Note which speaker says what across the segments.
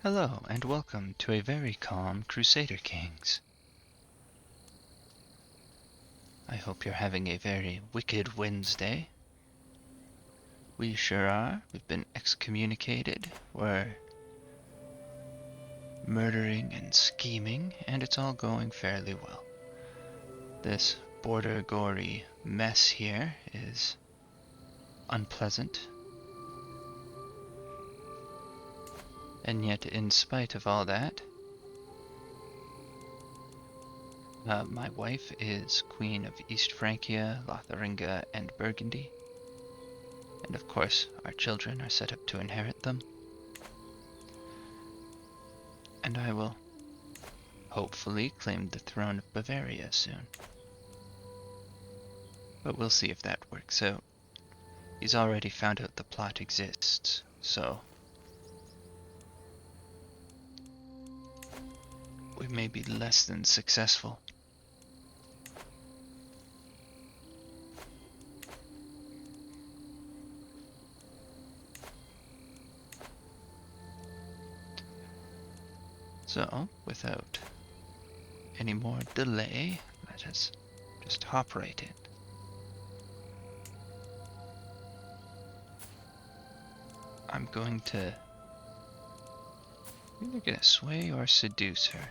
Speaker 1: Hello, and welcome to a very calm Crusader Kings. I hope you're having a very wicked Wednesday. We sure are. We've been excommunicated. We're murdering and scheming, and it's all going fairly well. This border gory mess here is unpleasant. And yet, in spite of all that, my wife is Queen of East Francia, Lotharingia, and Burgundy. And of course, our children are set up to inherit them. And I will hopefully claim the throne of Bavaria soon. But we'll see if that works out. He's already found out the plot exists, so we may be less than successful. So, without any more delay, let us just hop right in. I'm going to either gonna sway or seduce her.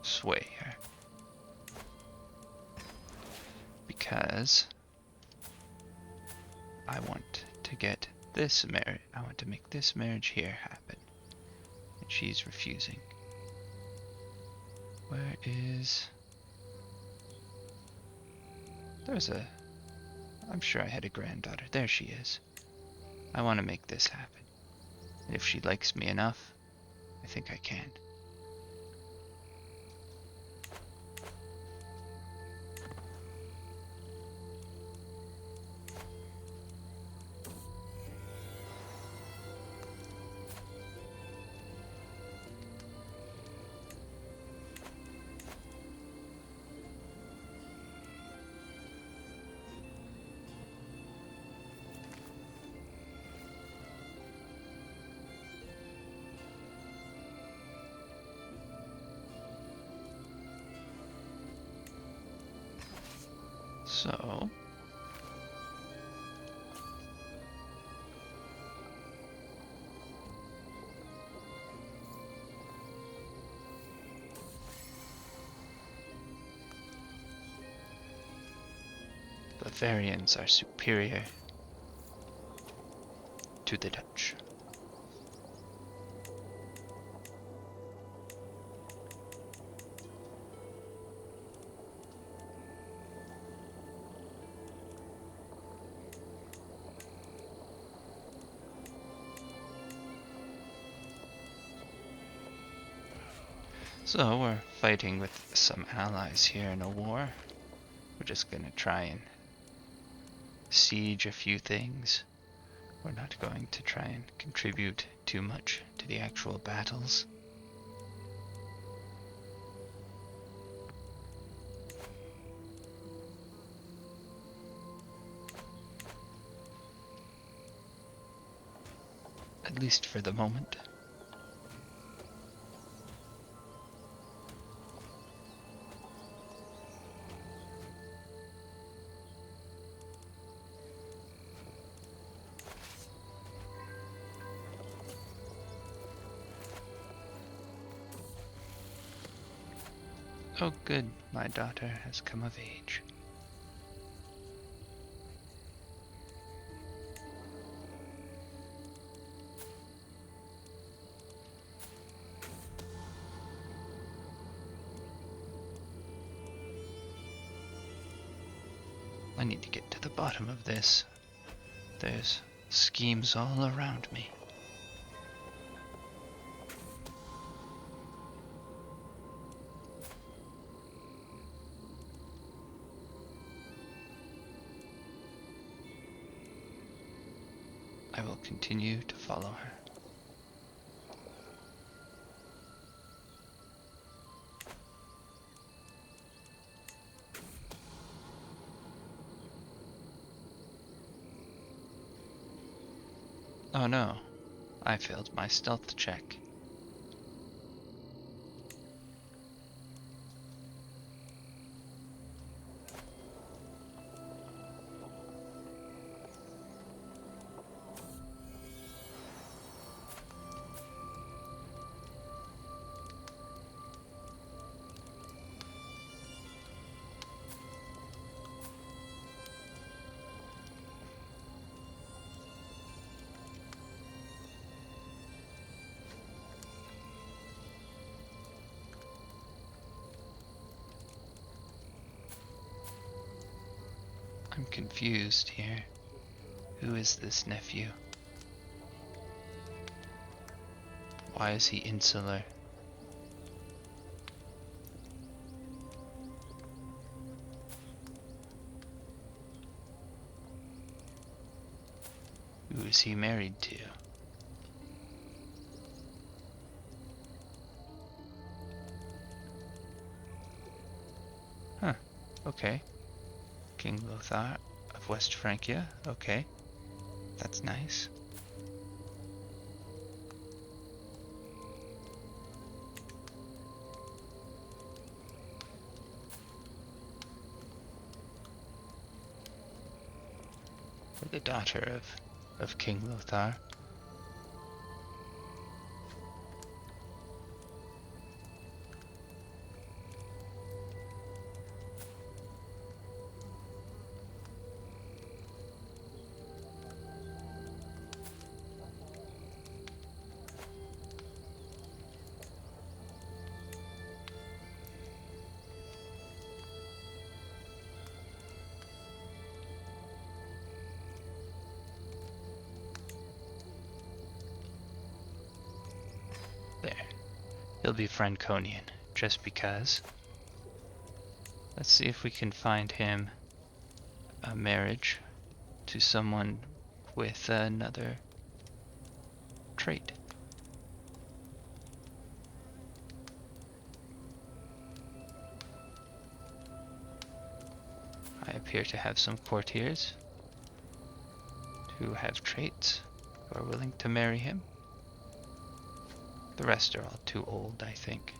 Speaker 1: Sway her. Because I want to get this marriage, I want to make this marriage here happen. And she's refusing. Where is... I'm sure I had a granddaughter. There she is. I want to make this happen. And if she likes me enough, I think I can. So, Bavarians are superior to the Dutch. So we're fighting with some allies here in a war. We're just gonna try and siege a few things. We're not going to try and contribute too much to the actual battles. At least for the moment. Oh good, my daughter has come of age. I need to get to the bottom of this. There's schemes all around me. I will continue to follow her. Oh no, I failed my stealth check. confused here. Who is this nephew? Why is he insular? Who is he married to? Huh, okay. King Lothar of West Francia, okay. That's nice. We're the daughter of King Lothar. There. He'll be Franconian, just because. Let's see if we can find him a marriage to someone with another trait. I appear to have some courtiers who have traits who are willing to marry him. The rest are all too old, I think.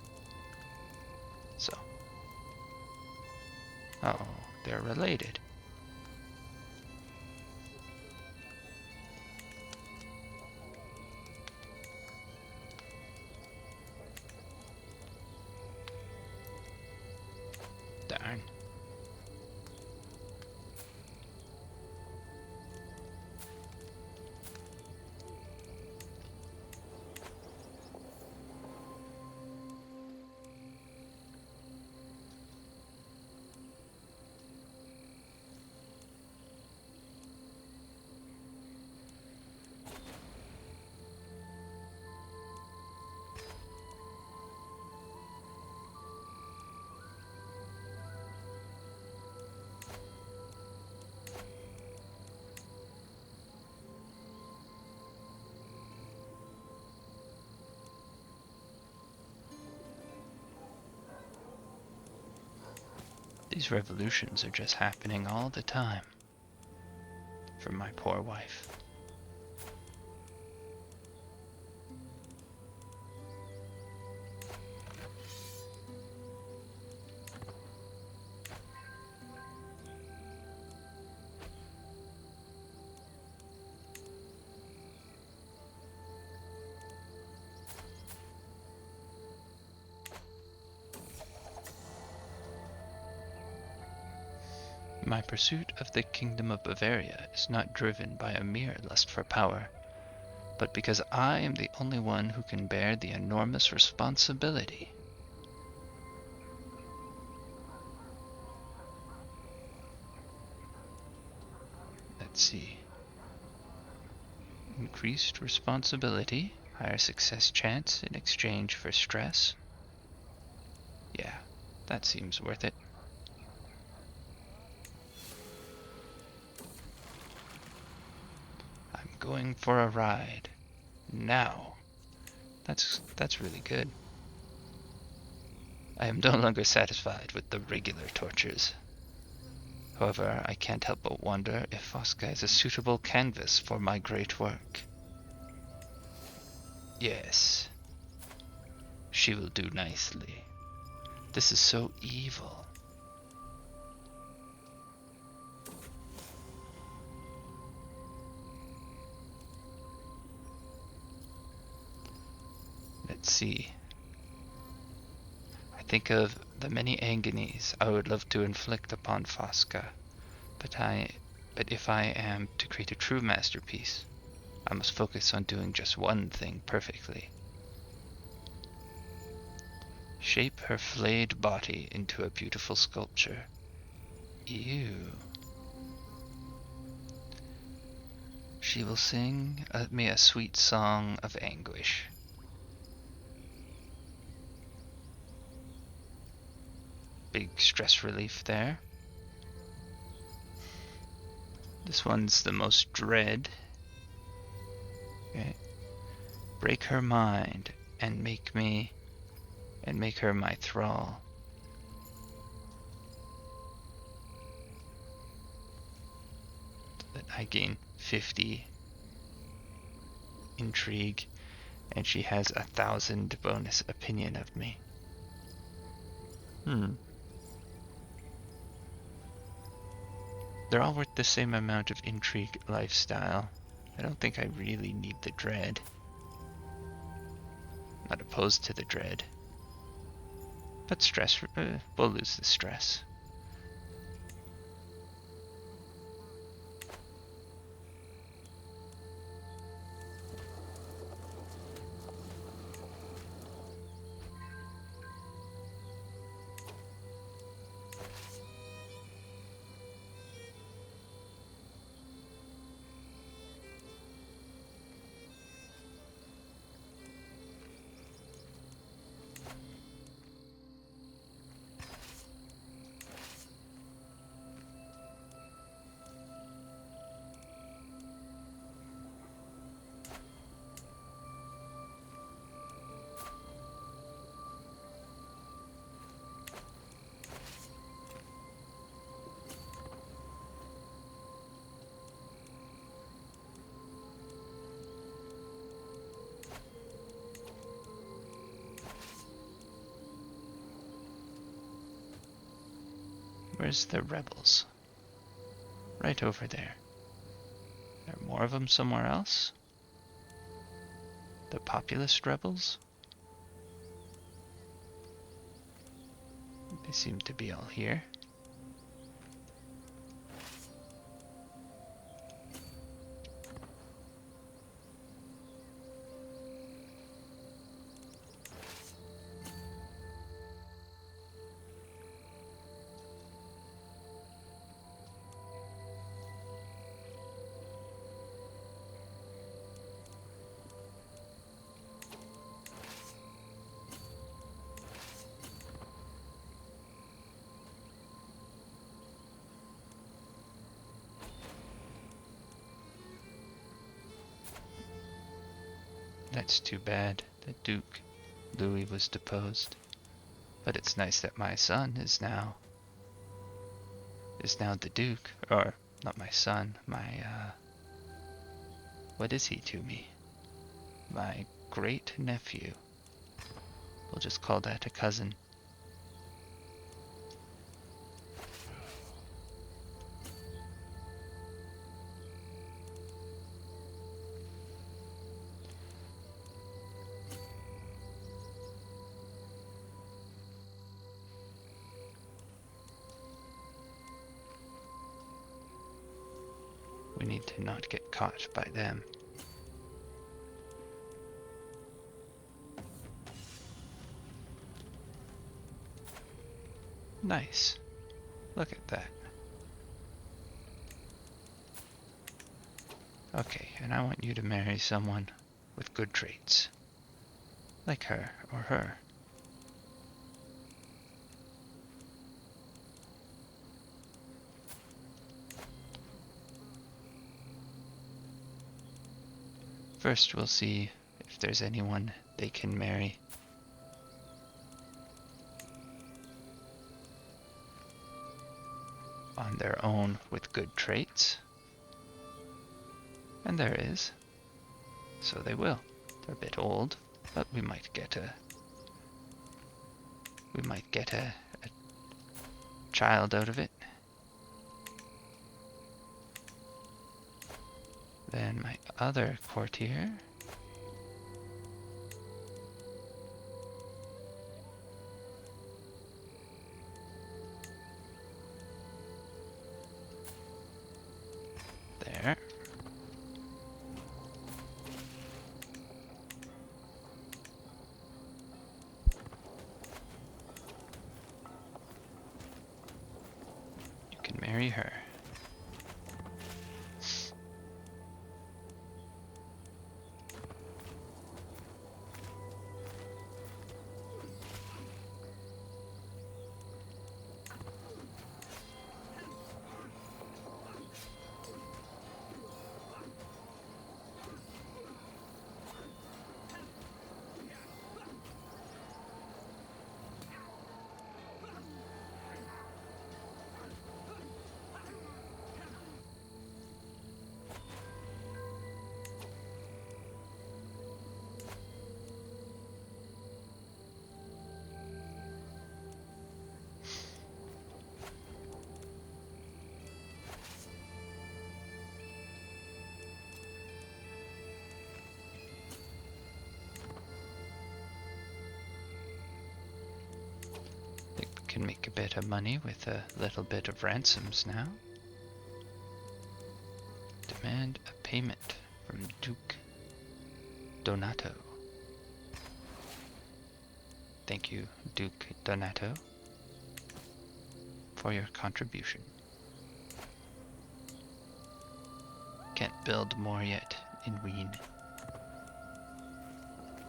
Speaker 1: So. Oh, they're related. Darn. These revolutions are just happening all the time. For my poor wife. My pursuit of the kingdom of Bavaria is not driven by a mere lust for power, but because I am the only one who can bear the enormous responsibility. Let's see. Increased responsibility, higher success chance in exchange for stress. Yeah, that seems worth it. I'm going for a ride. Now. That's really good. I am no longer satisfied with the regular tortures. However, I can't help but wonder if Fosca is a suitable canvas for my great work. Yes. She will do nicely. This is so evil. Let's see. I think of the many agonies I would love to inflict upon Fosca, but if I am to create a true masterpiece, I must focus on doing just one thing perfectly. Shape her flayed body into a beautiful sculpture. Ew. She will sing me a sweet song of anguish. Big stress relief there. This one's the most dread. Okay. Break her mind and make her my thrall. So that I gain 50 intrigue, and she has 1,000 bonus opinion of me. They're all worth the same amount of intrigue lifestyle. I don't think I really need the dread. Not opposed to the dread. But stress, we'll lose the stress. Where's the rebels? Right over there. There are more of them somewhere else? The populist rebels? They seem to be all here. That's too bad. The Duke Louis was deposed. But it's nice that my son is now the Duke. Or not my son, what is he to me? My great nephew. We'll just call that a cousin. We need to not get caught by them. Nice. Look at that. Okay, and I want you to marry someone with good traits. Like her or her. First, we'll see if there's anyone they can marry. On their own with good traits. And there is. So they will. They're a bit old, but we might get a child out of it. Then my other courtier. There. You can marry her. can make a bit of money with a little bit of ransoms now. Demand a payment from Duke Donato. Thank you, Duke Donato, for your contribution. Can't build more yet in Wien.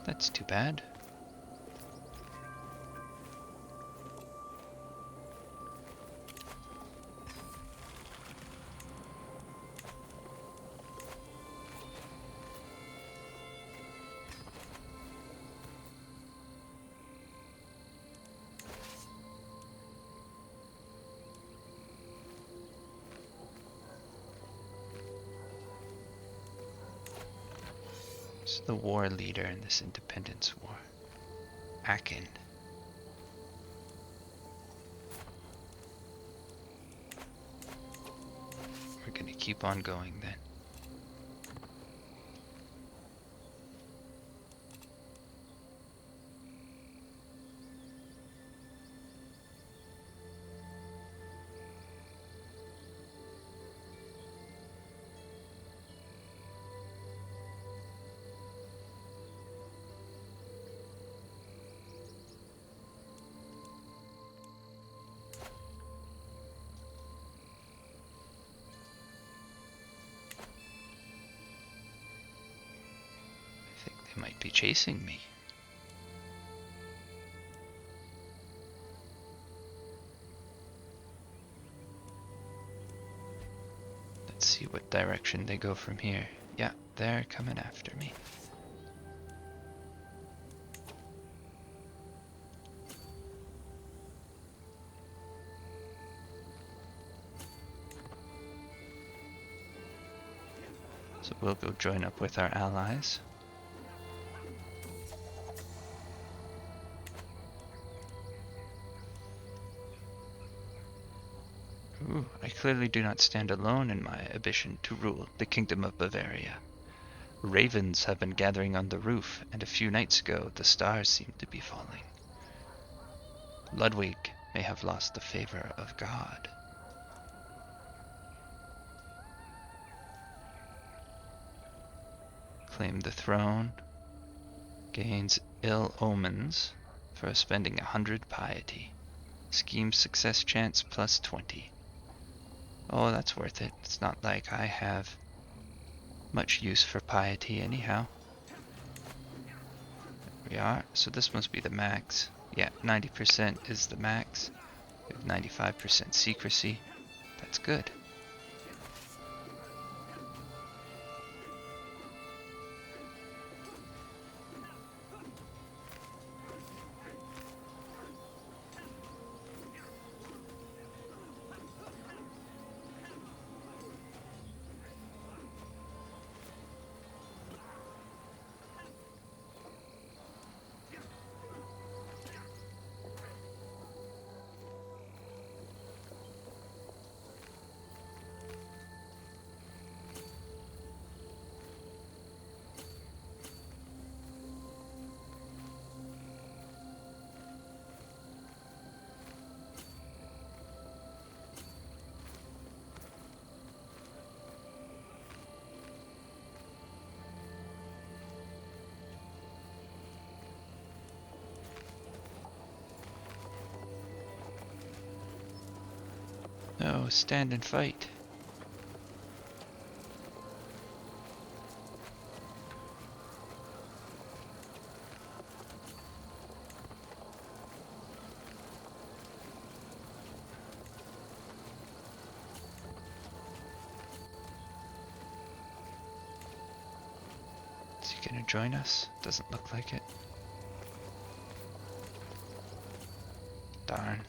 Speaker 1: That's too bad. The war leader in this independence war, Aachen. We're gonna keep on going then. Might be chasing me. Let's see what direction they go from here. Yeah, they're coming after me. So we'll go join up with our allies. Ooh, I clearly do not stand alone in my ambition to rule the Kingdom of Bavaria. Ravens have been gathering on the roof, and a few nights ago the stars seemed to be falling. Ludwig may have lost the favor of God. Claim the throne. Gains ill omens for spending 100 piety. Scheme success chance plus 20. Oh, that's worth it. It's not like I have much use for piety anyhow. There we are. So this must be the max. Yeah, 90% is the max. We have 95% secrecy. That's good. No, stand and fight. Is he gonna join us? Doesn't look like it. Darn.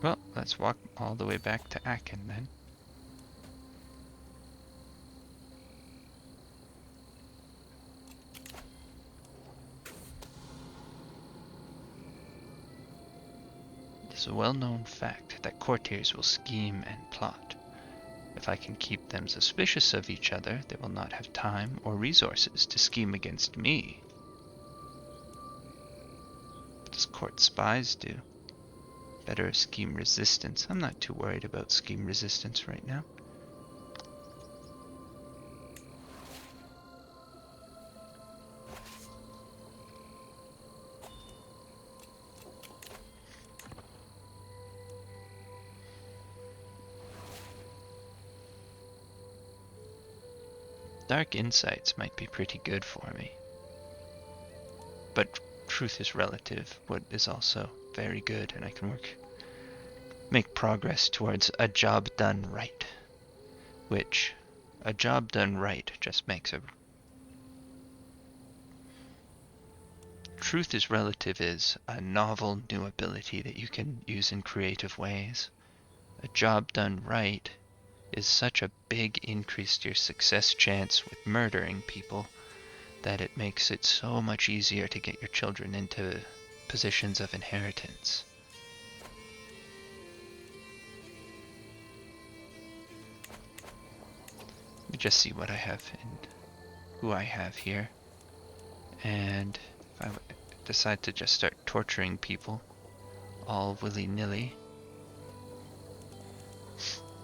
Speaker 1: Well, let's walk all the way back to Aachen then. It's a well-known fact that courtiers will scheme and plot. If I can keep them suspicious of each other, they will not have time or resources to scheme against me. What does court spies do? Better scheme resistance. I'm not too worried about scheme resistance right now. Dark insights might be pretty good for me. But truth is relative, what is also very good, and I can make progress towards a job done right. Which, a job done right just makes a... Truth is relative is a novel new ability that you can use in creative ways. A job done right is such a big increase to your success chance with murdering people that it makes it so much easier to get your children into positions of inheritance. Let me just see what I have and who I have here. And if I decide to just start torturing people all willy-nilly.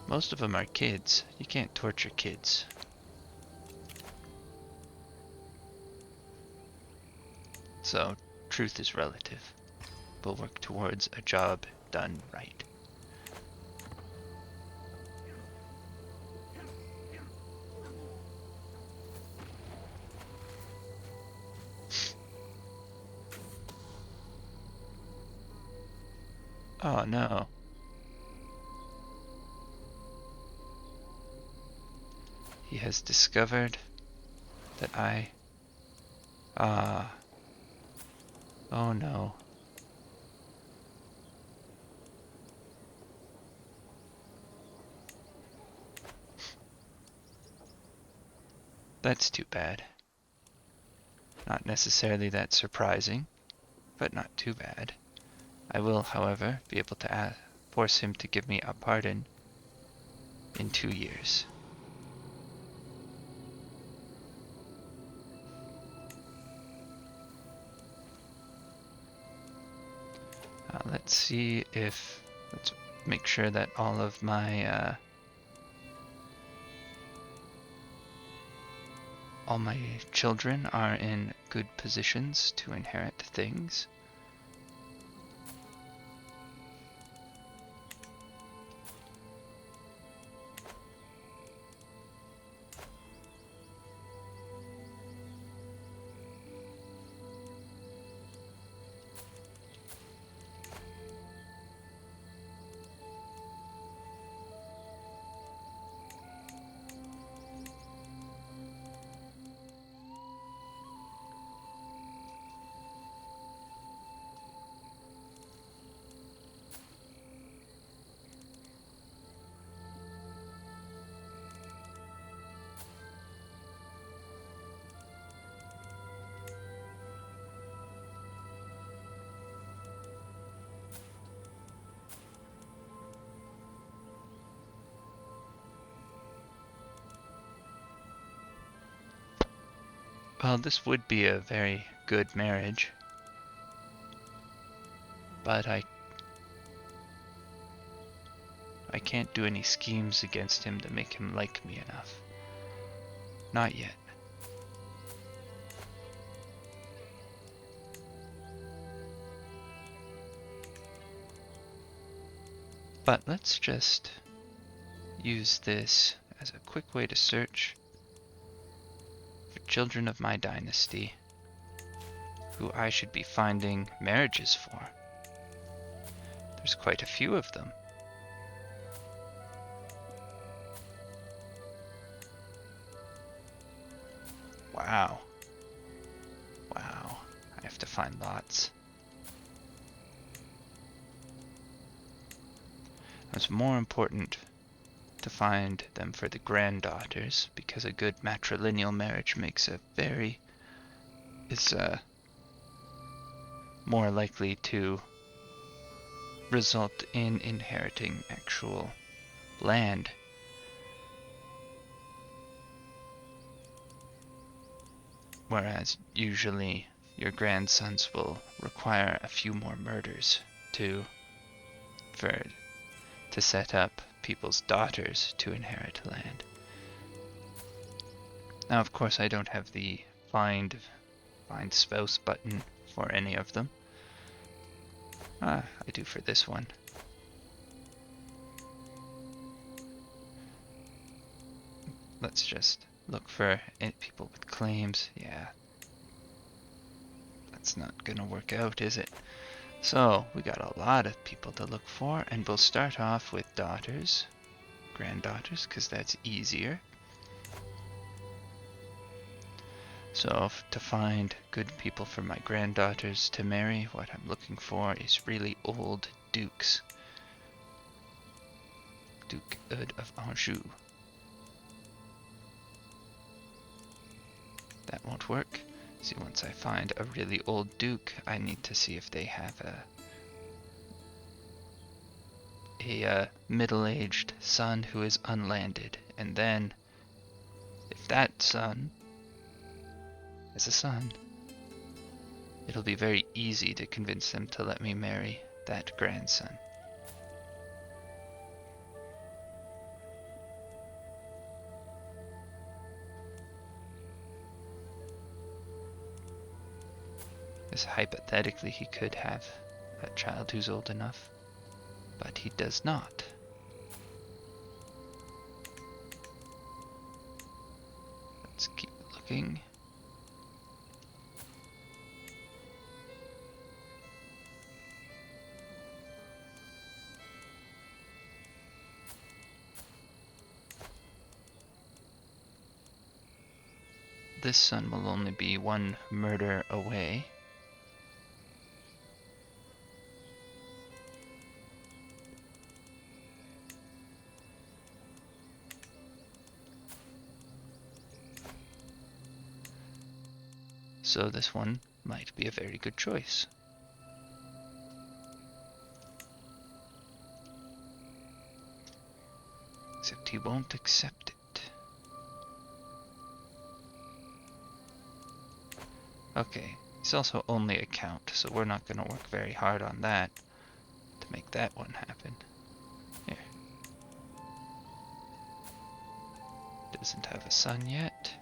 Speaker 1: Most of them are kids. You can't torture kids. So, truth is relative. We'll work towards a job done right. Oh no. He has discovered that I... Oh no. That's too bad. Not necessarily that surprising, but not too bad. I will, however, be able to force him to give me a pardon in 2 years. Let's see if... Let's make sure that all of my children are in good positions to inherit things. Well, this would be a very good marriage, but I can't do any schemes against him to make him like me enough. Not yet. But let's just use this as a quick way to search for children of my dynasty who I should be finding marriages for. There's quite a few of them. Wow. Wow. I have to find lots. It's more important to find them for the granddaughters, because a good matrilineal marriage makes is more likely to result in inheriting actual land. Whereas usually your grandsons will require a few more murders to for to set up people's daughters to inherit land. Now, of course, I don't have the find spouse button for any of them. I do for this one. Let's just look for people with claims. Yeah, that's not gonna work out, is it? So we got a lot of people to look for, and we'll start off with daughters, granddaughters, because that's easier. So to find good people for my granddaughters to marry, what I'm looking for is really old dukes. Duke of Anjou. That won't work. See, once I find a really old duke, I need to see if they have a middle-aged son who is unlanded. And then, if that son has a son, it'll be very easy to convince them to let me marry that grandson. Because hypothetically he could have a child who's old enough, but he does not. Let's keep looking. This son will only be one murder away. So this one might be a very good choice. Except he won't accept it. Okay, he's also only a count, so we're not going to work very hard on that to make that one happen. Here. Doesn't have a son yet.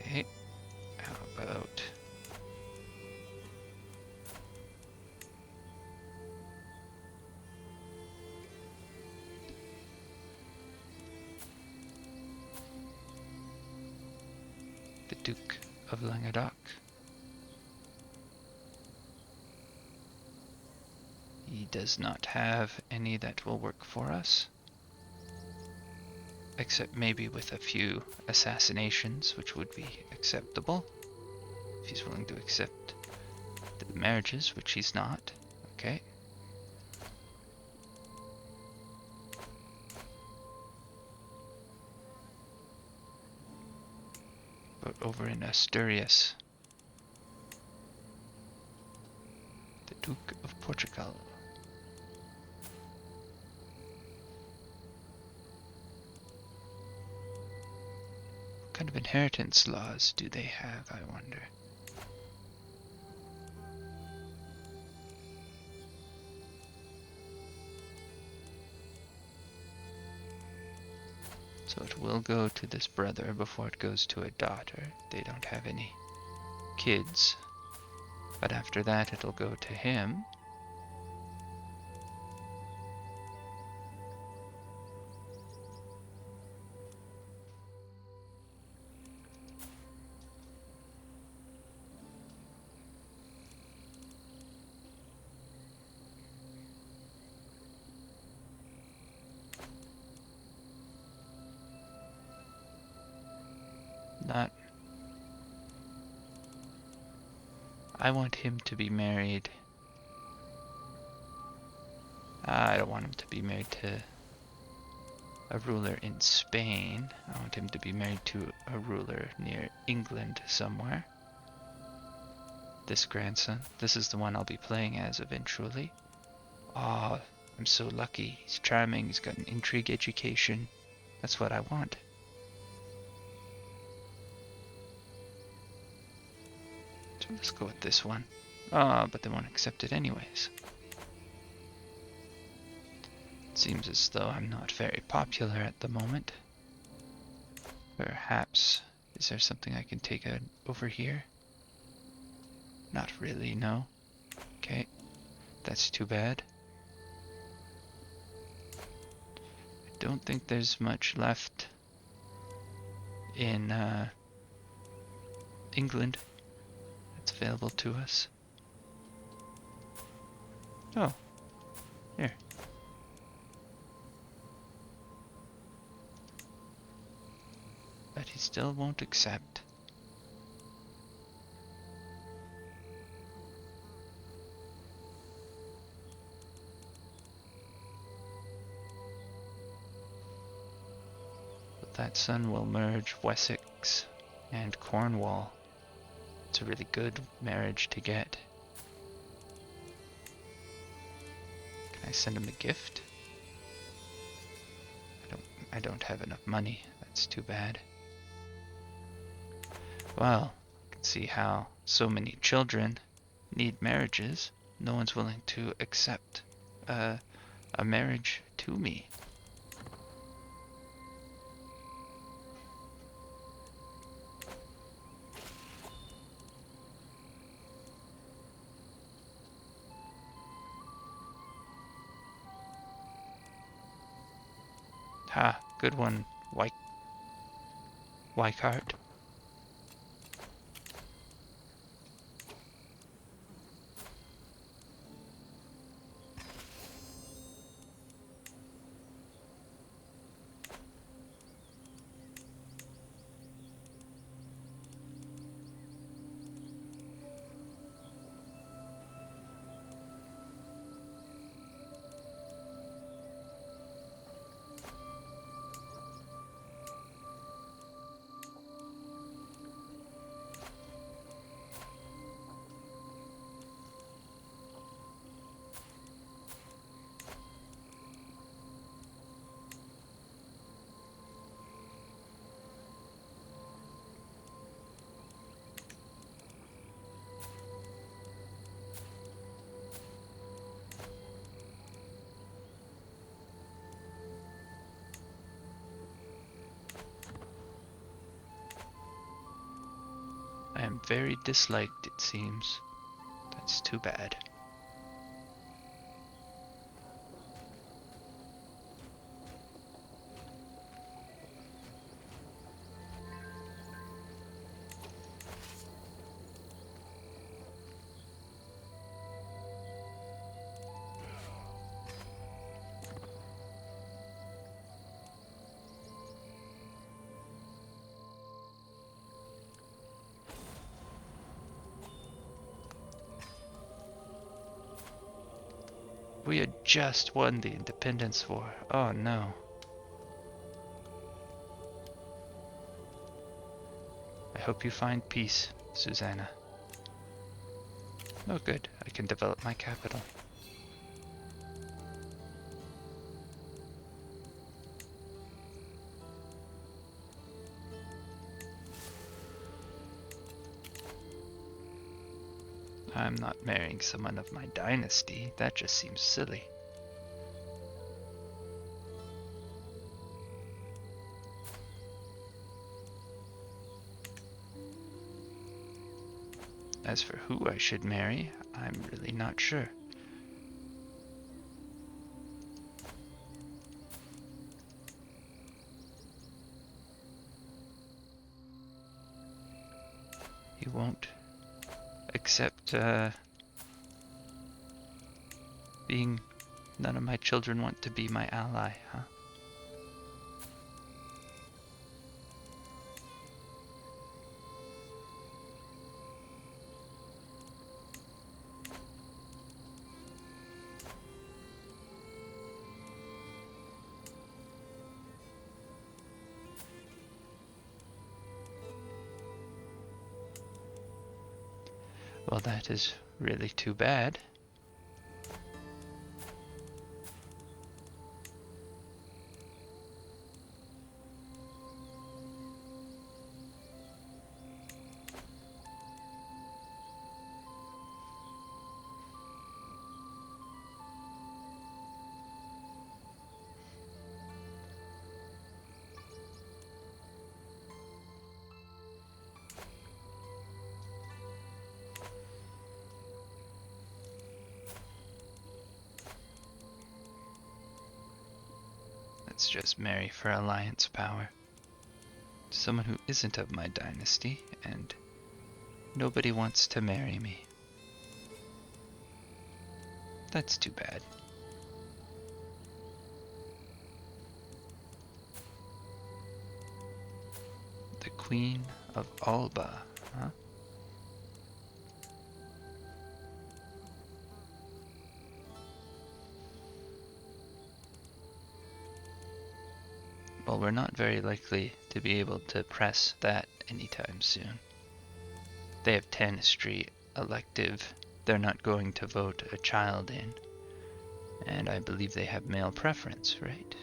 Speaker 1: Okay, how about... the Duke of Languedoc? He does not have any that will work for us. Except maybe with a few assassinations, which would be acceptable. If he's willing to accept the marriages, which he's not. Okay. But over in Asturias, the Duke of Portugal. What kind of inheritance laws do they have, I wonder? So it will go to this brother before it goes to a daughter. They don't have any kids. But after that it'll go to him. Not... I want him to be married. I don't want him to be married to a ruler in Spain. I want him to be married to a ruler near England somewhere. this grandson. This is the one I'll be playing as eventually. Oh, I'm so lucky. He's charming, he's got an intrigue education. That's what I want. So let's go with this one. Ah, but they won't accept it anyways. It seems as though I'm not very popular at the moment. Perhaps, is there something I can take out over here? Not really, no. Okay, that's too bad. I don't think there's much left in England that's available to us. Oh, here. But he still won't accept. But that son will merge Wessex and Cornwall. It's a really good marriage to get. Can I send him a gift? I don't have enough money. That's too bad. Well, I can see how so many children need marriages. No one's willing to accept a marriage to me. Ha, good one, Wycart. I am very disliked, it seems. That's too bad. We had just won the Independence War. Oh no. I hope you find peace, Susanna. Oh good, I can develop my capital. I'm not marrying someone of my dynasty. That just seems silly. As for who I should marry, I'm really not sure. He won't accept being... None of my children want to be my ally, huh? Well, that is really too bad. Let's just marry for alliance power. Someone who isn't of my dynasty, and nobody wants to marry me. That's too bad. The Queen of Alba, huh? Well, we're not very likely to be able to press that anytime soon. They have Tanistry elective. They're not going to vote a child in. And I believe they have male preference, right?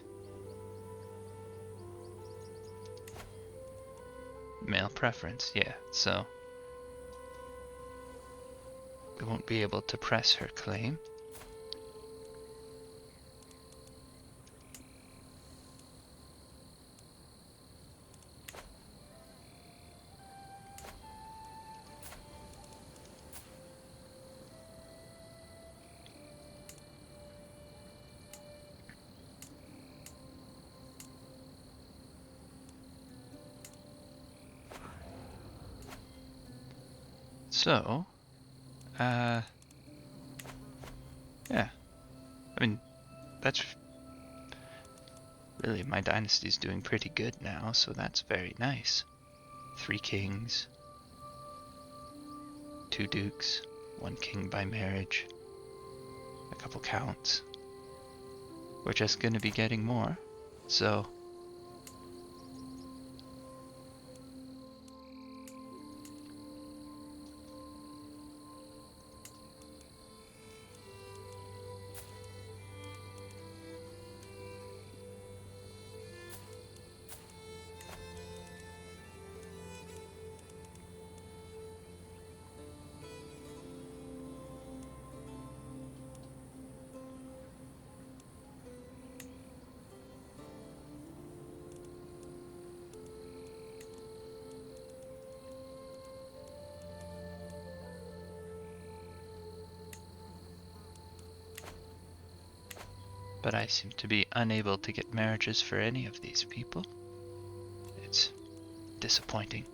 Speaker 1: Male preference, yeah. So we won't be able to press her claim. So, yeah. I mean, that's really, my dynasty's doing pretty good now, so that's very nice. 3 kings, 2 dukes, 1 king by marriage, a couple counts. We're just gonna be getting more, so... But I seem to be unable to get marriages for any of these people. It's disappointing.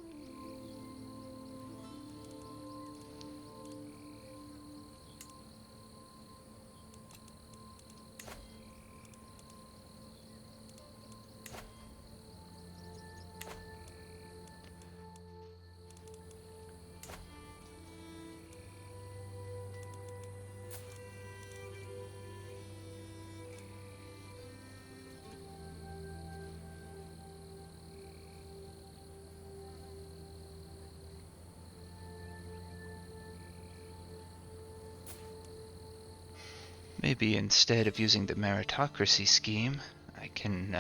Speaker 1: Maybe instead of using the meritocracy scheme, I can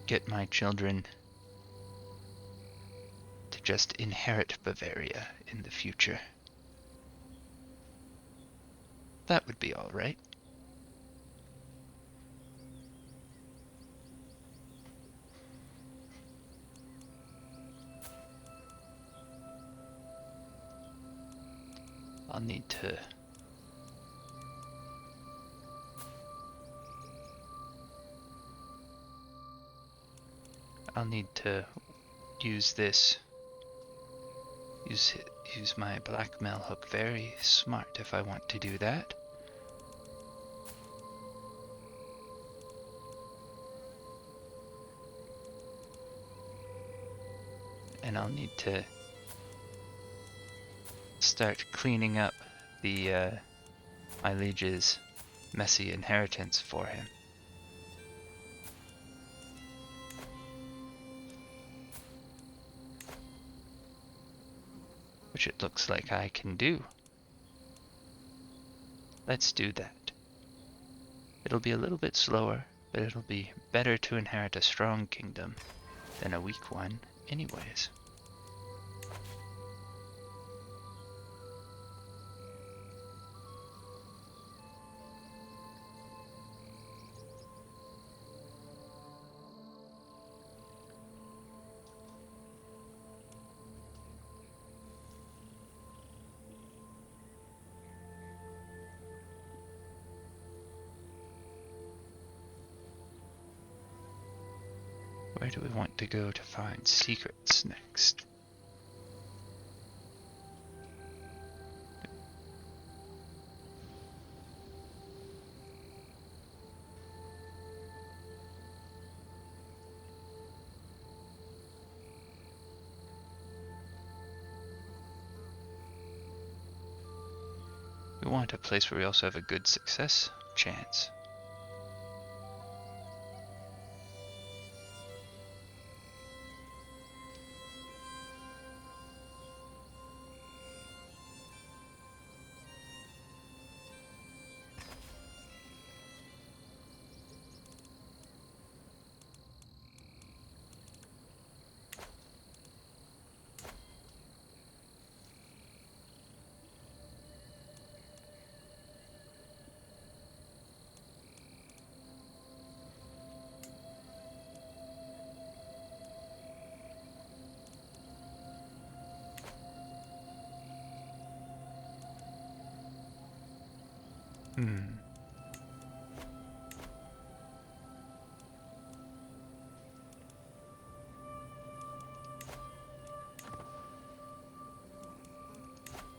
Speaker 1: get my children to just inherit Bavaria in the future. That would be alright. I'll need to use this, use my blackmail hook very smart if I want to do that. And I'll need to start cleaning up the my liege's messy inheritance for him. which it looks like I can do. Let's do that. It'll be a little bit slower, but it'll be better to inherit a strong kingdom than a weak one anyways. Where do we want to go to find secrets next? We want a place where we also have a good success chance.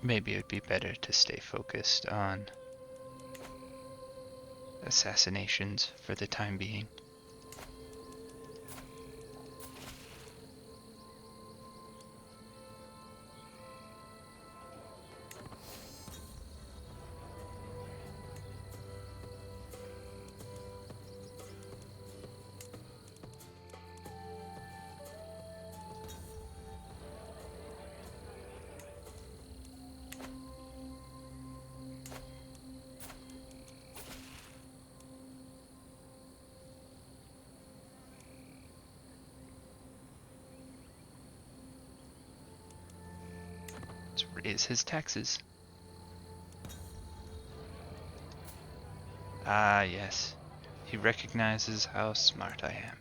Speaker 1: Maybe it'd be better to stay focused on assassinations for the time being. Let's raise his taxes. Ah, yes. He recognizes how smart I am.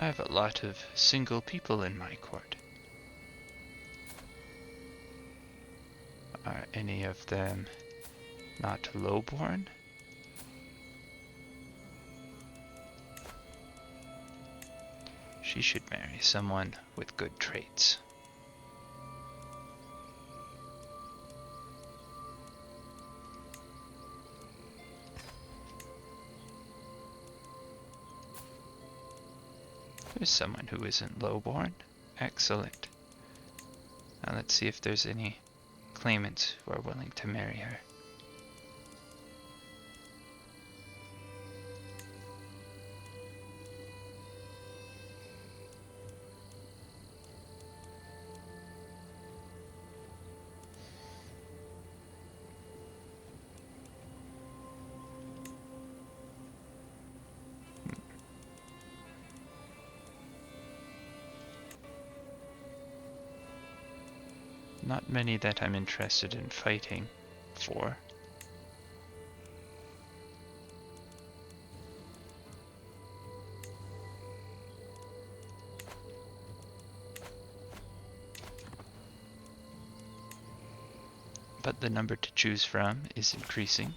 Speaker 1: I have a lot of single people in my court. Are any of them not lowborn? She should marry someone with good traits. There's someone who isn't lowborn. Excellent. Now let's see if there's any claimants who are willing to marry her. Not many that I'm interested in fighting for. but the number to choose from is increasing.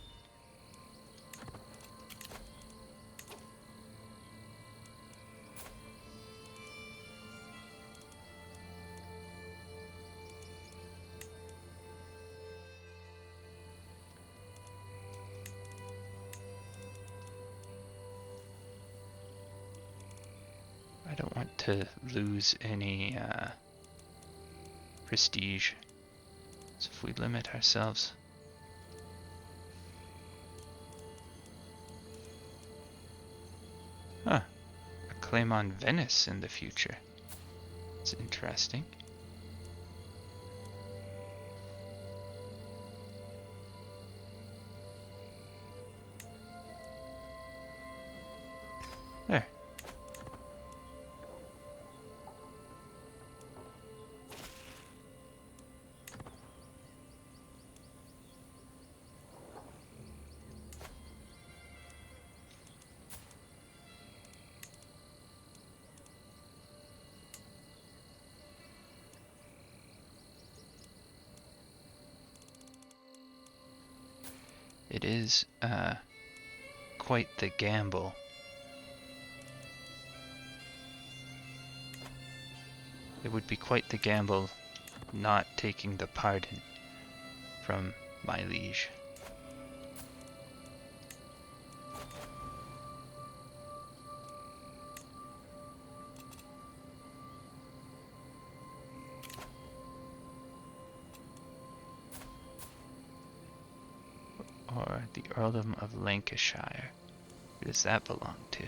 Speaker 1: I don't want to lose any prestige, so if we limit ourselves. Huh, a claim on Venice in the future. It's interesting. There. It is quite the gamble. It would be quite the gamble not taking the pardon from my liege. Or the Earldom of Lancashire. Who does that belong to?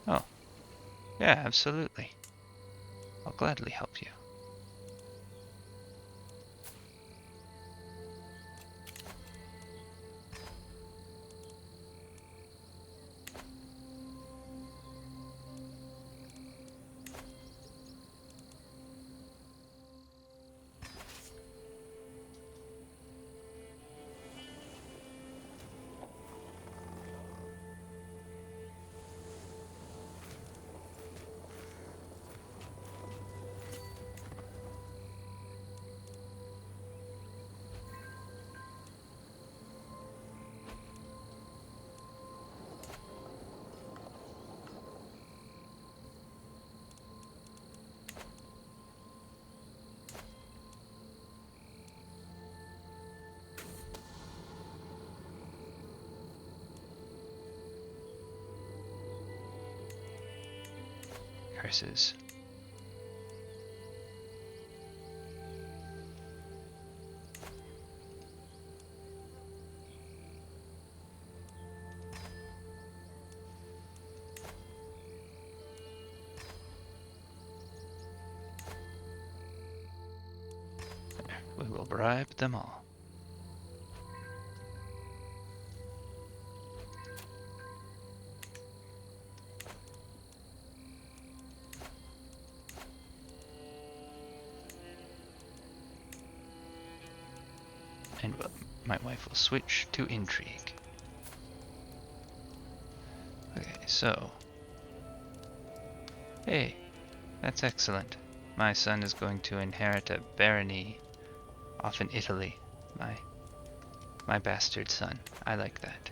Speaker 1: Oh, yeah, absolutely. I'll gladly help you. Curses. We will bribe them all. And my wife will switch to intrigue. Okay, so. Hey, that's excellent. My son is going to inherit a barony off in Italy. My bastard son. I like that.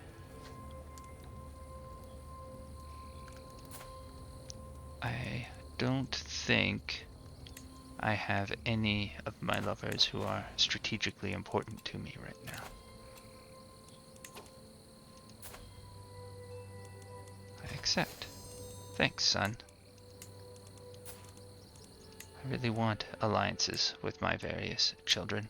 Speaker 1: I don't think I have any of my lovers who are strategically important to me right now. I accept. Thanks, son. I really want alliances with my various children.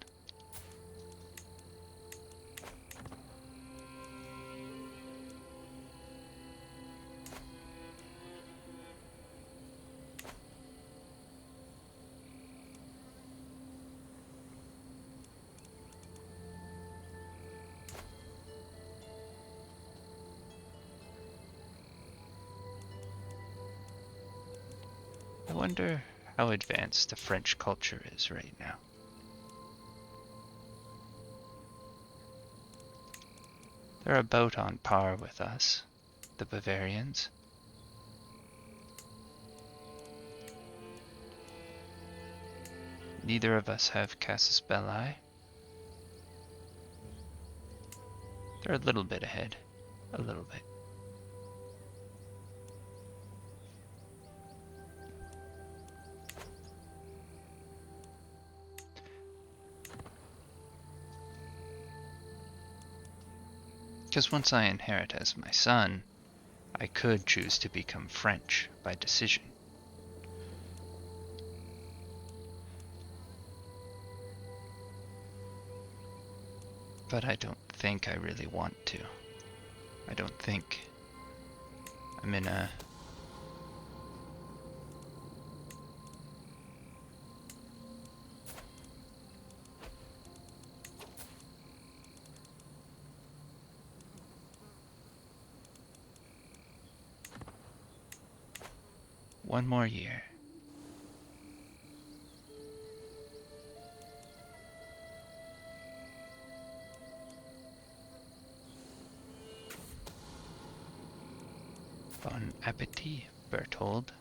Speaker 1: I wonder how advanced the French culture is right now. They're about on par with us, the Bavarians. Neither of us have Casus Belli. They're a little bit ahead. A little bit. Because once I inherit as my son, I could choose to become French by decision. But I don't think I really want to. I don't think I'm in a... One more year. Bon appetit, Berthold.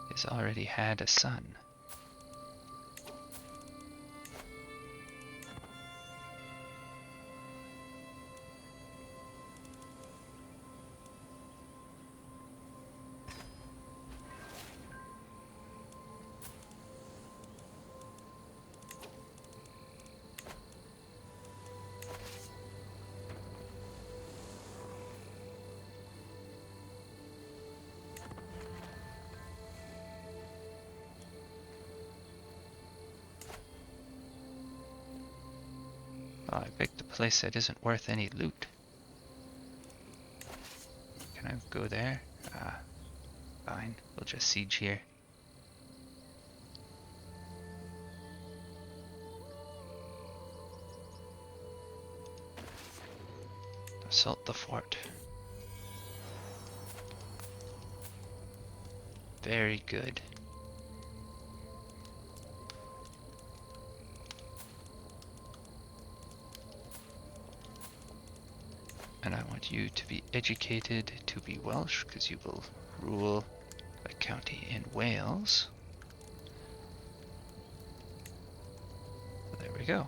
Speaker 1: He's already had a son. Oh, I picked a place that isn't worth any loot. Can I go there? Ah, fine. We'll just siege here. Assault the fort. Very good. And I want you to be educated to be Welsh, because you will rule a county in Wales. There we go.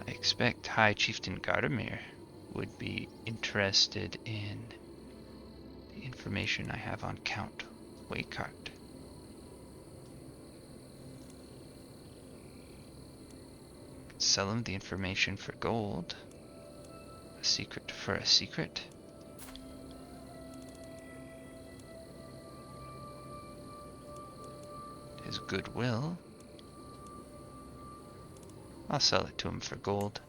Speaker 1: I expect High Chieftain Gardomir would be interested in the information I have on Count Waykart. Sell him the information for gold. A secret for a secret. His goodwill. I'll sell it to him for gold.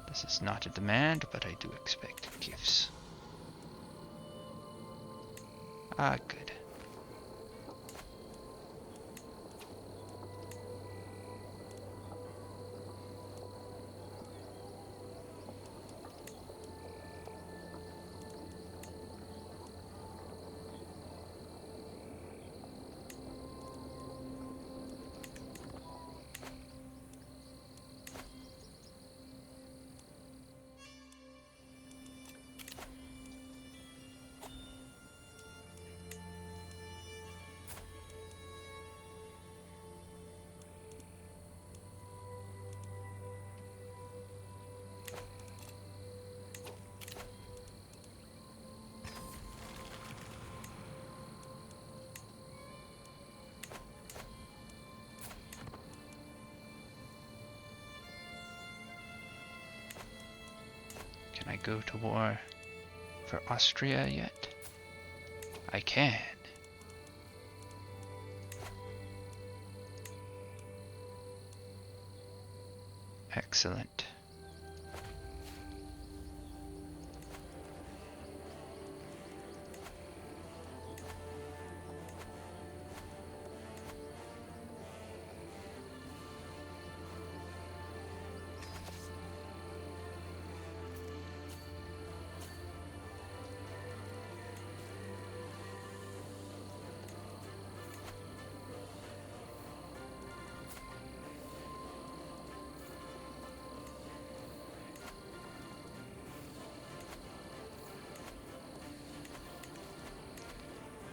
Speaker 1: This is not a demand, but I do expect gifts. Ah, good. Can I go to war for Austria yet? I can. Excellent.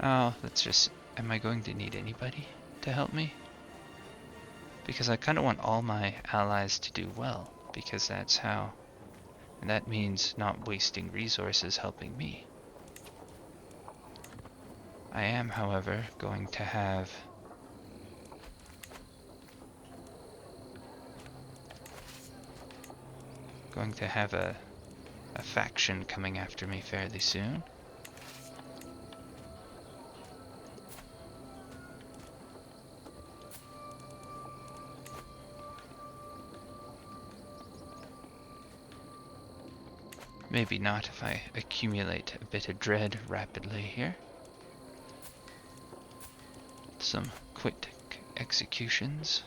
Speaker 1: Oh, let's just... Am I going to need anybody to help me? Because I kind of want all my allies to do well, because that's how... And that means not wasting resources helping me. I am, however, going to have... a faction coming after me fairly soon. Maybe not if I accumulate a bit of dread rapidly here. Some quick executions.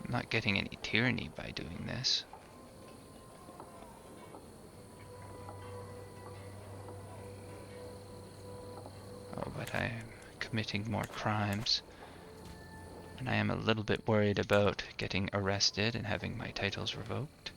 Speaker 1: I'm not getting any tyranny by doing this. Oh, but I am committing more crimes. And I am a little bit worried about getting arrested and having my titles revoked.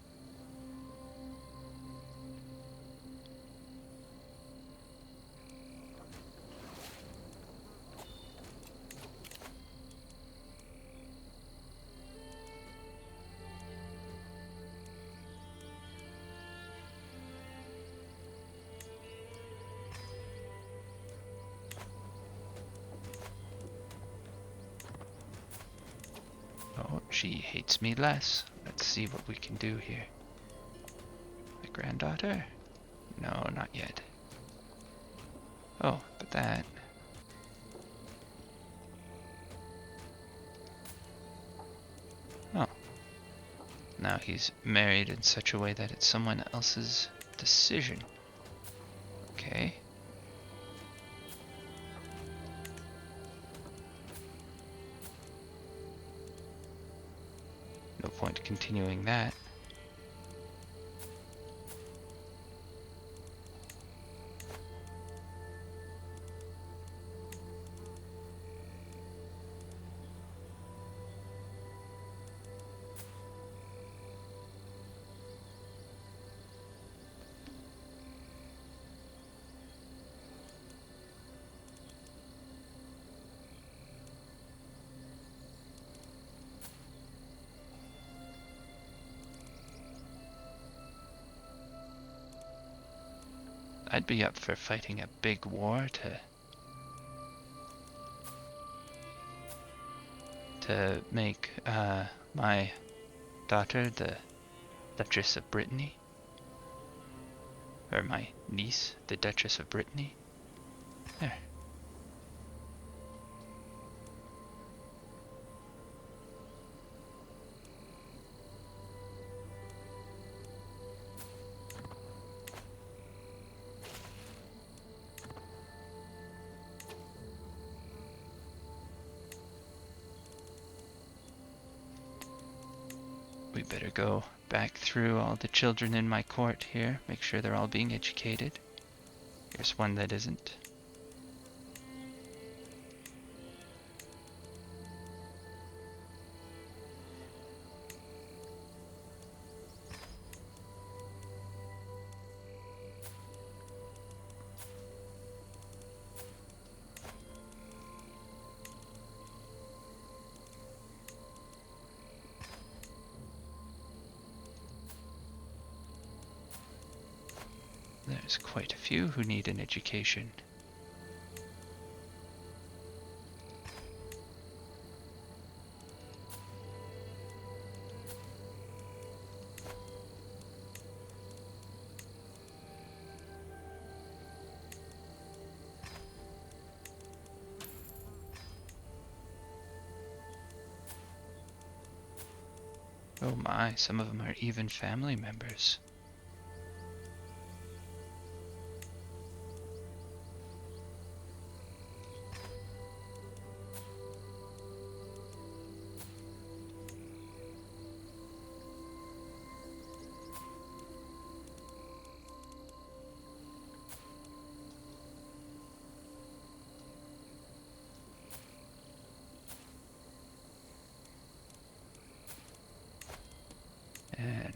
Speaker 1: Oh, she hates me less. Let's see what we can do here. My granddaughter? No, not yet. Oh, but that... Oh. Now he's married in such a way that it's someone else's decision. Okay. No point continuing that. I'd be up for fighting a big war to make my daughter the Duchess of Brittany, or my niece the Duchess of Brittany. There. We better go back through all the children in my court here, make sure they're all being educated. Here's one that isn't. There's quite a few who need an education. Oh my, some of them are even family members. And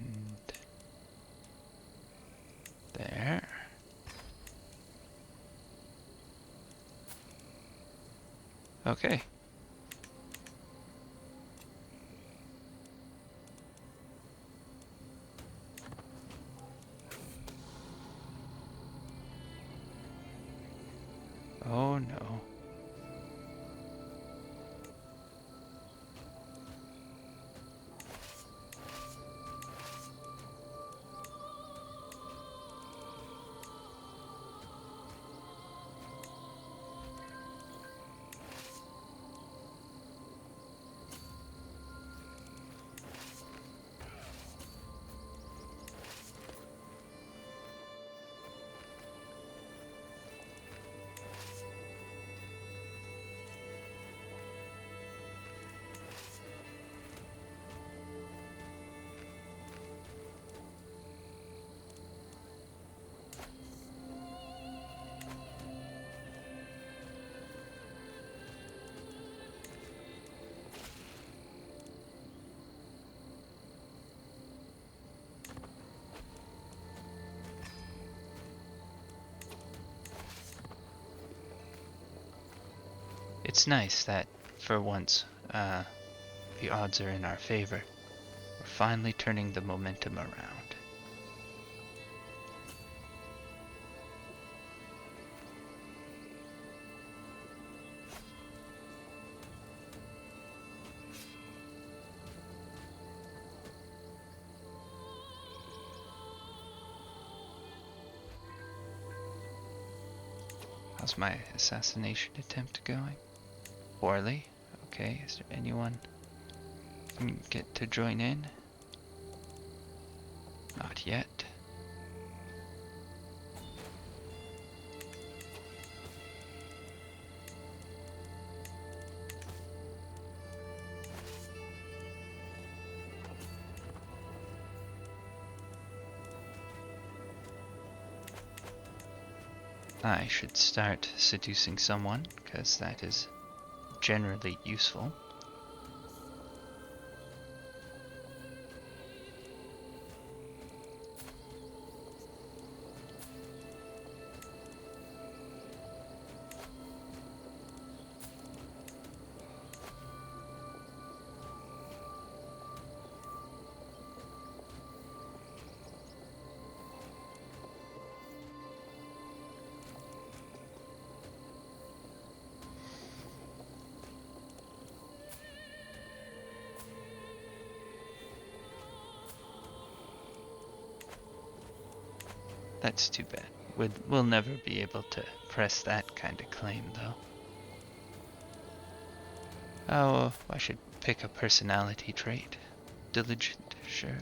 Speaker 1: Okay. Oh no. It's nice that, for once, the odds are in our favor. We're finally turning the momentum around. How's my assassination attempt going? Poorly. Okay, is there anyone I can get to join in? Not yet. I should start seducing someone, because that is generally useful. That's too bad. We'll never be able to press that kind of claim, though. Oh, I should pick a personality trait. Diligent, sure.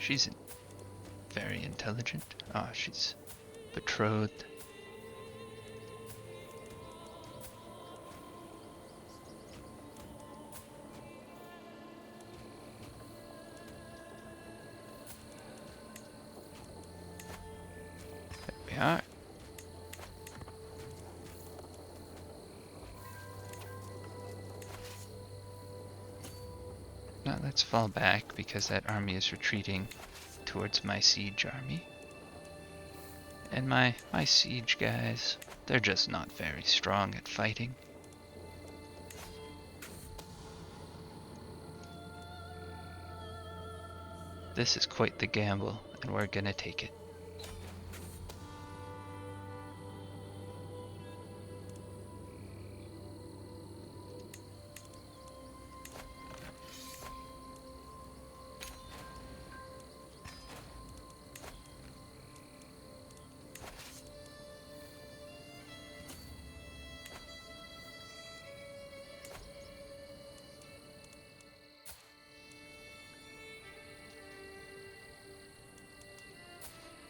Speaker 1: She's very intelligent. Ah, oh, she's betrothed. There we are. Now let's fall back because that army is retreating towards my siege army. And my siege guys, they're just not very strong at fighting. This is quite the gamble, and we're gonna take it.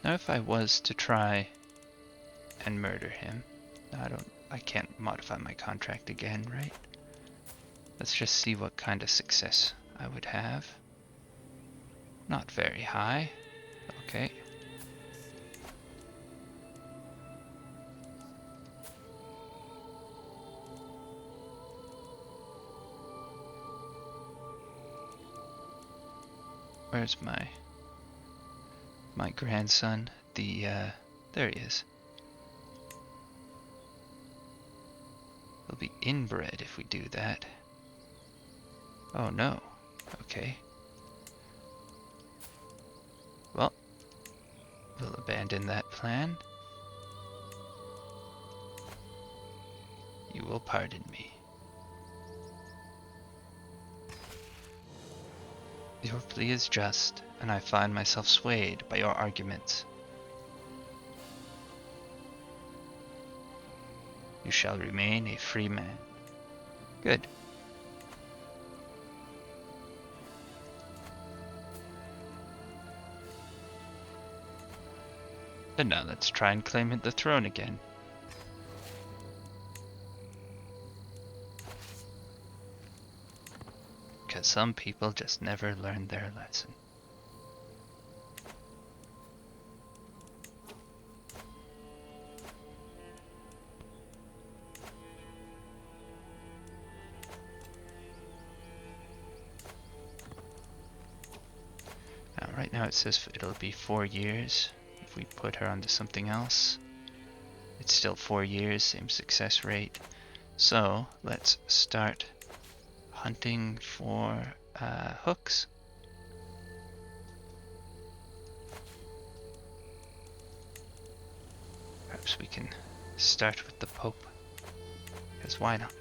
Speaker 1: Now if I was to try and murder him, I can't modify my contract again, right? Let's just see what kind of success I would have. Not very high. Okay. Where's my grandson? There he is. He'll be inbred if we do that. Oh no. Okay. Well, we'll abandon that plan. You will pardon me. Your plea is just, and I find myself swayed by your arguments. You shall remain a free man. Good. And now let's try and claim the throne again. Because some people just never learn their lesson. Now, right now it says it'll be 4 years. If we put her onto something else, it's still 4 years, same success rate. So let's start hunting for hooks. Perhaps we can start with the Pope, because why not?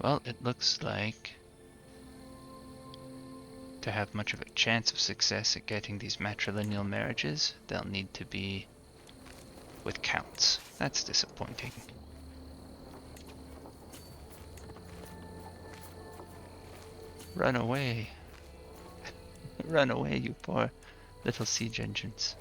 Speaker 1: Well, it looks like to have much of a chance of success at getting these matrilineal marriages, they'll need to be with counts. That's disappointing. Run away. Run away, you poor little siege engines.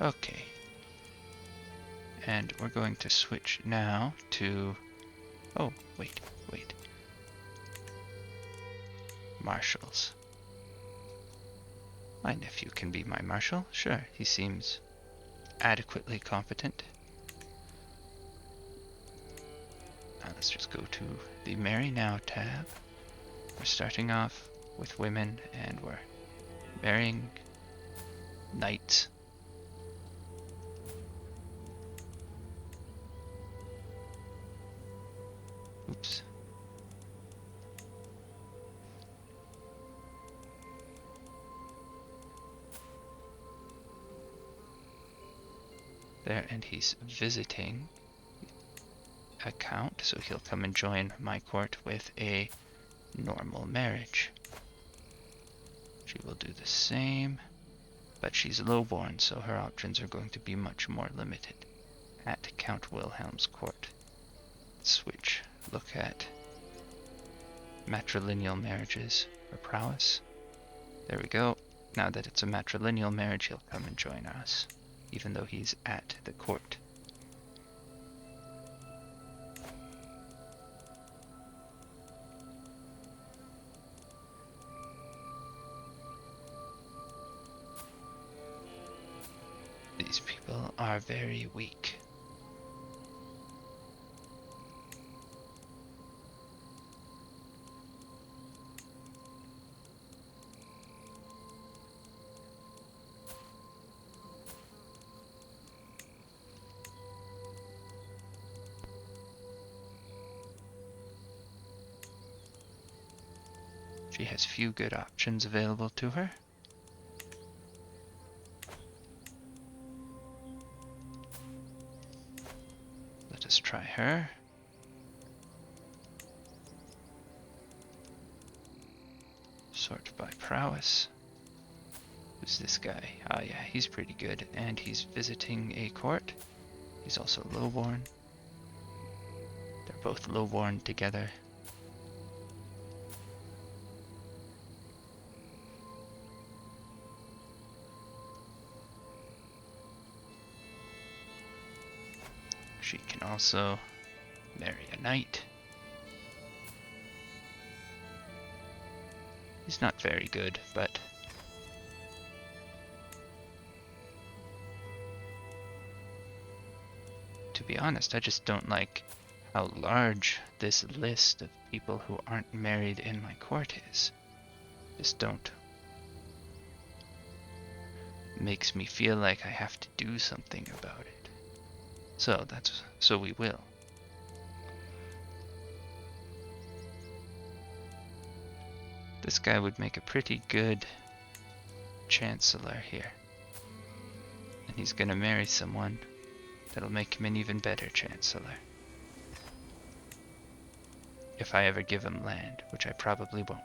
Speaker 1: Okay. And we're going to switch now to... Oh, wait. Marshals. My nephew can be my marshal. Sure, he seems adequately competent. Now let's just go to the Marry Now tab. We're starting off with women, and we're marrying knights. Oops. There, and he's visiting a count, so he'll come and join my court with a normal marriage. She will do the same, but she's lowborn, so her options are going to be much more limited at Count Wilhelm's court. Switch. Look at matrilineal marriages for prowess. There we go. Now that it's a matrilineal marriage, he'll come and join us, even though he's at the court. These people are very weak. She has few good options available to her. Let us try her. Sort by prowess. Who's this guy? Oh yeah, he's pretty good, and he's visiting a court. He's also lowborn. They're both lowborn together. She can also marry a knight. He's not very good, but to be honest, I just don't like how large this list of people who aren't married in my court is. Just don't. Makes me feel like I have to do something about it. So we will. This guy would make a pretty good chancellor here. And he's gonna marry someone that'll make him an even better chancellor. If I ever give him land, which I probably won't.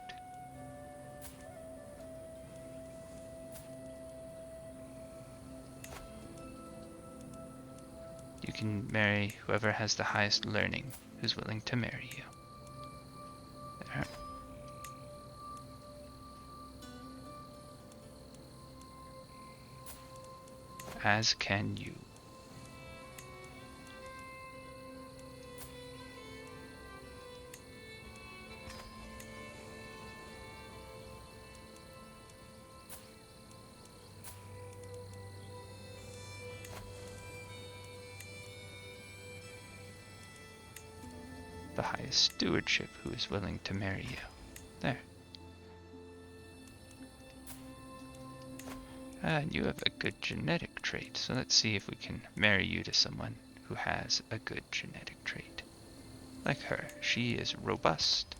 Speaker 1: You can marry whoever has the highest learning, who's willing to marry you. There. As can you. The highest stewardship who is willing to marry you. There. And you have a good genetic trait, so let's see if we can marry you to someone who has a good genetic trait. Like her, she is robust.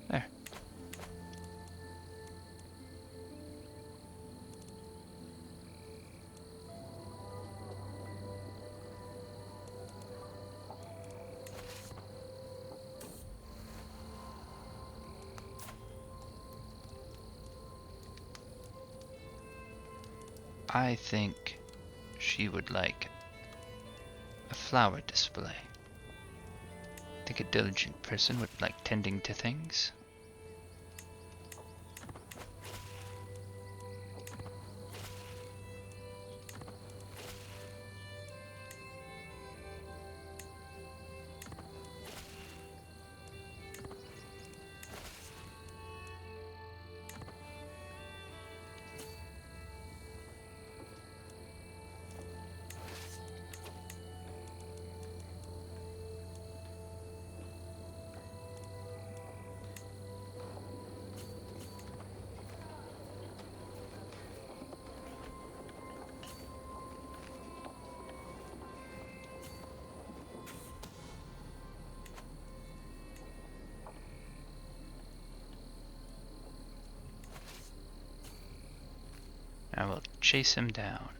Speaker 1: There. I think she would like a flower display. I think a diligent person would like tending to things. I will chase him down.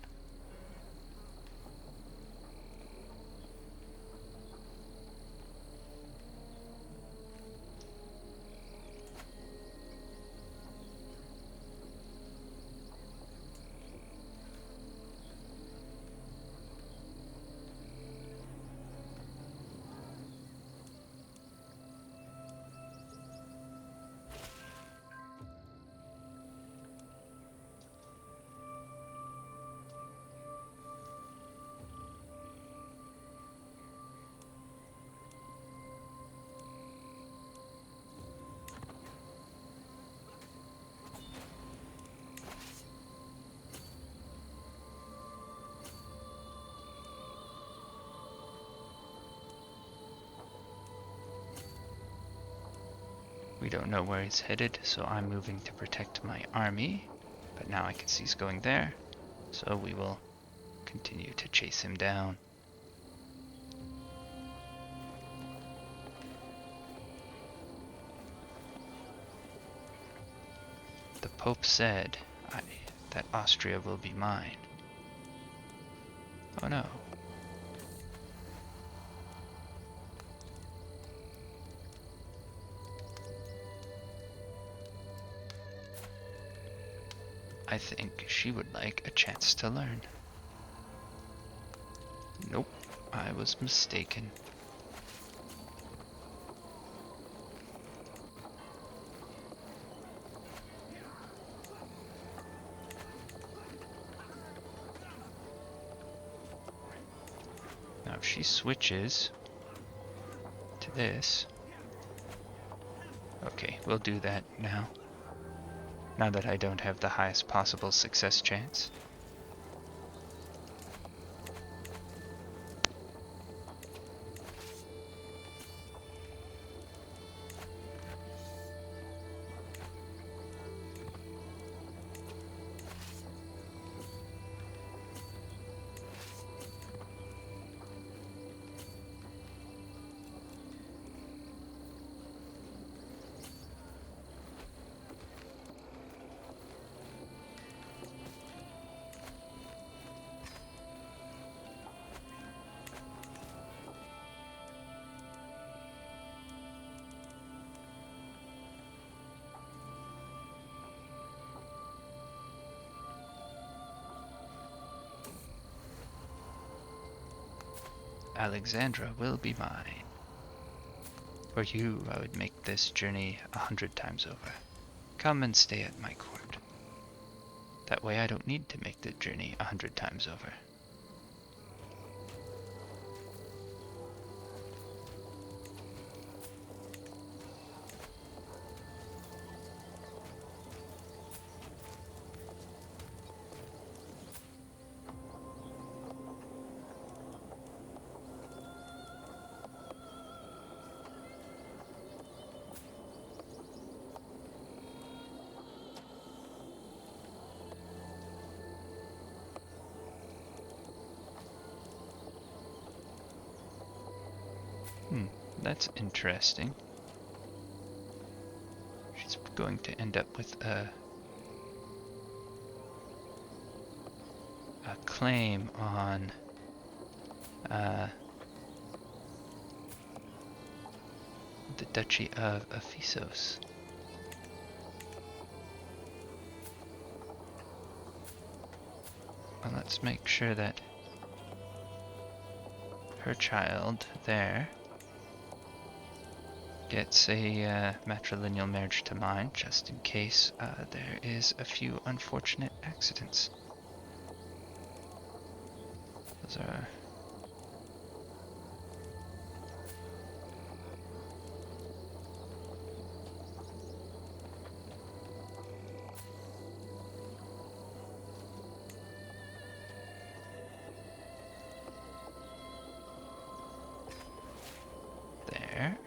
Speaker 1: We don't know where he's headed, so I'm moving to protect my army. But now I can see he's going there, so we will continue to chase him down. Pope said that Austria will be mine. Oh no. I think she would like a chance to learn. Nope, I was mistaken. Now if she switches to this... Okay, we'll do that now. Now that I don't have the highest possible success chance. Alexandra will be mine. For you, I would make this journey 100 times over. Come and stay at my court. That way I don't need to make the journey 100 times over. That's interesting. She's going to end up with a claim on the Duchy of Ephesus. Well, let's make sure that her child there gets a matrilineal marriage to mine, just in case there is a few unfortunate accidents. Those are... there.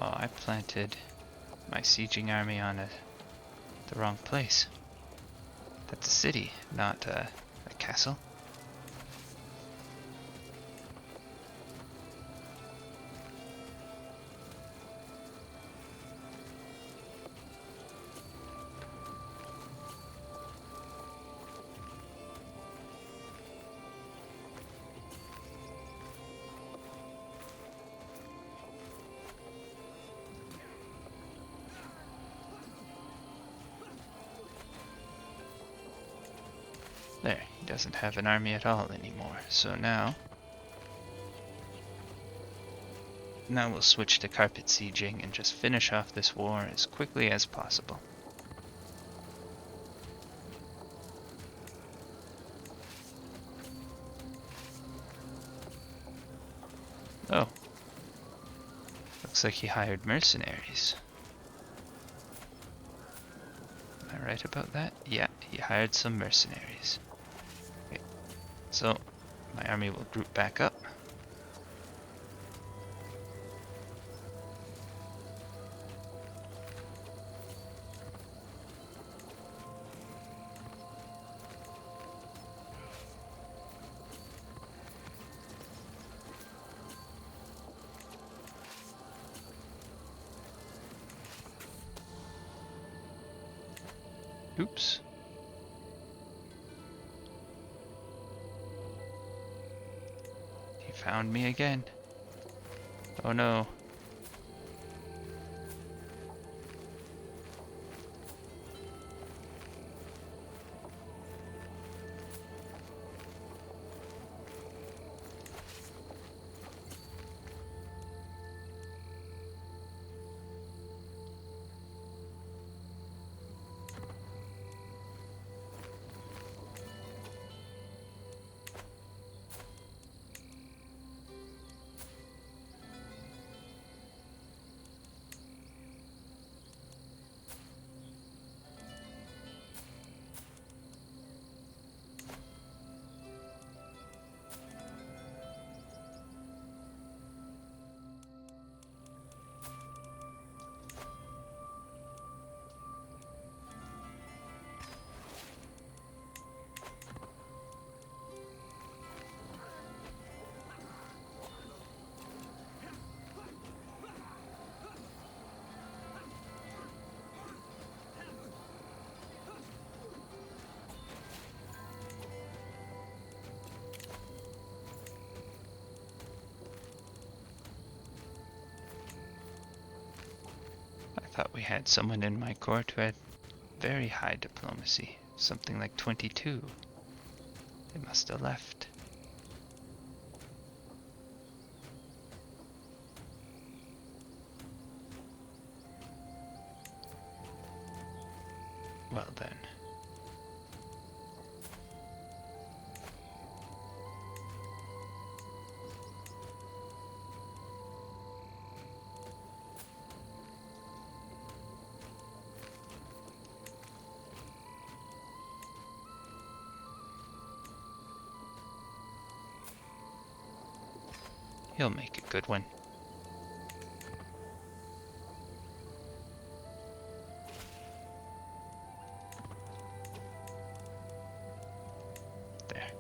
Speaker 1: Oh, I planted my sieging army on the wrong place. That's a city, not a castle. There, he doesn't have an army at all anymore. So now we'll switch to carpet sieging and just finish off this war as quickly as possible. Oh, looks like he hired mercenaries. Am I right about that? Yeah, he hired some mercenaries. So, my army will group back up. Oops. He found me again. Oh no. I thought we had someone in my court who had very high diplomacy. Something like 22. They must have left. Well then. He'll make a good one. There.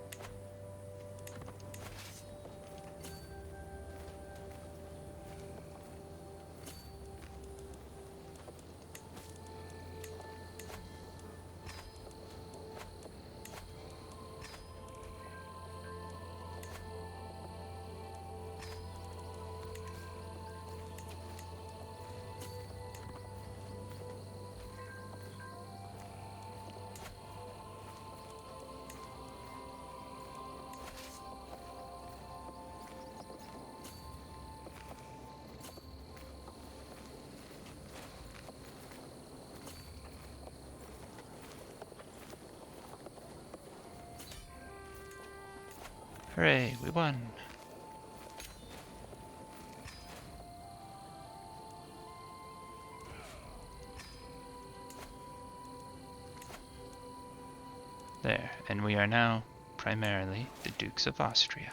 Speaker 1: Hooray, we won! There, and we are now primarily the Dukes of Austria.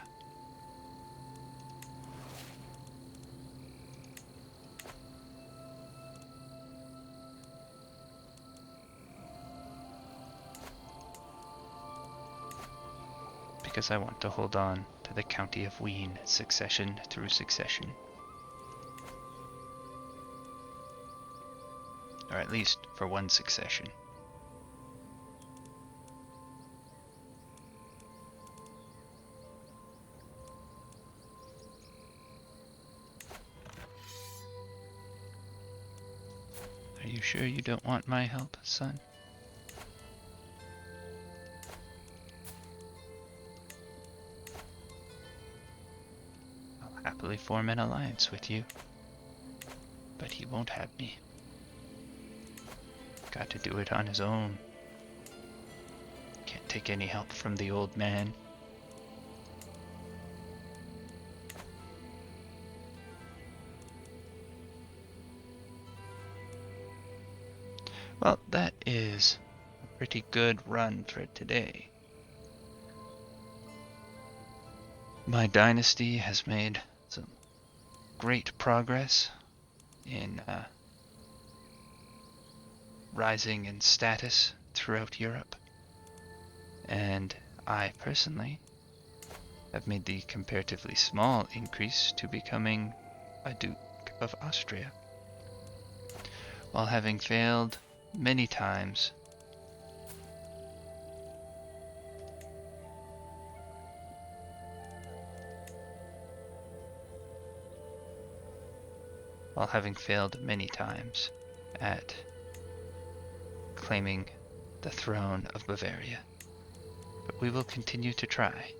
Speaker 1: Because I want to hold on to the County of Wien succession through succession. Or at least for one succession. Are you sure you don't want my help, son? I'll happily form an alliance with you. But he won't have me. Got to do it on his own. Can't take any help from the old man. Well, that is a pretty good run for today. My dynasty has made some great progress in rising in status throughout Europe. And I personally have made the comparatively small increase to becoming a Duke of Austria. While having failed many times while having failed many times at claiming the throne of Bavaria. But we will continue to try.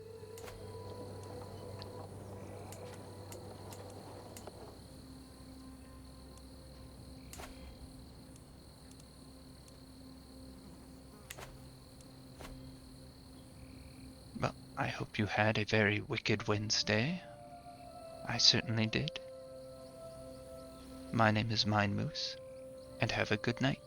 Speaker 1: Well, I hope you had a very wicked Wednesday. I certainly did. My name is Mine Moose, and have a good night.